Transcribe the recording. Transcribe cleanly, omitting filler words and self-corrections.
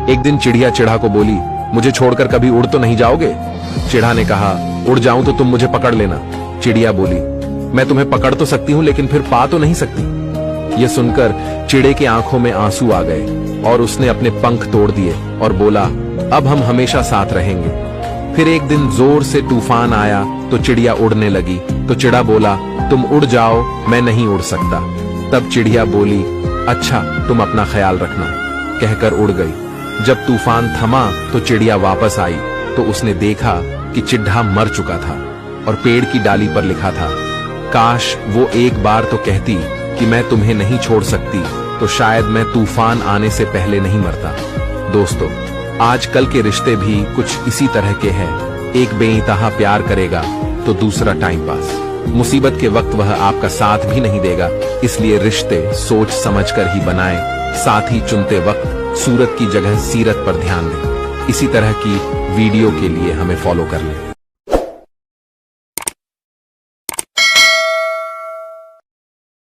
एक दिन चिड़िया चिढ़ा को बोली, मुझे छोड़कर कभी उड़ तो नहीं जाओगे? चिढ़ा ने कहा, उड़ जाऊं तो तुम मुझे पकड़ लेना। चिड़िया बोली, मैं तुम्हें पकड़ तो सकती हूँ लेकिन फिर पा तो नहीं सकती। यह सुनकर चिड़े की आंखों में आंसू आ गए और उसने अपने पंख तोड़ दिए और बोला, अब हम हमेशा साथ रहेंगे। फिर एक दिन जोर से तूफान आया तो चिड़िया उड़ने लगी तो चिड़ा बोला, तुम उड़ जाओ, मैं नहीं उड़ सकता। तब चिड़िया बोली, अच्छा तुम अपना ख्याल रखना, कहकर उड़ गई। जब तूफान थमा तो चिड़िया वापस आई तो उसने देखा कि चिड्ढा मर चुका था और पेड़ की डाली पर लिखा था, काश वो एक बार तो कहती कि मैं तुम्हें नहीं छोड़ सकती, तो शायद मैं तूफान आने से पहले नहीं मरता। दोस्तों, आजकल के रिश्ते भी कुछ इसी तरह के हैं। एक बेइंतहा प्यार करेगा तो दूसरा टाइम पास। मुसीबत के वक्त वह आपका साथ भी नहीं देगा, इसलिए रिश्ते सोच समझकर ही बनाएं। साथ ही चुनते वक्त सूरत की जगह सीरत पर ध्यान दें। इसी तरह की वीडियो के लिए हमें फॉलो कर लें।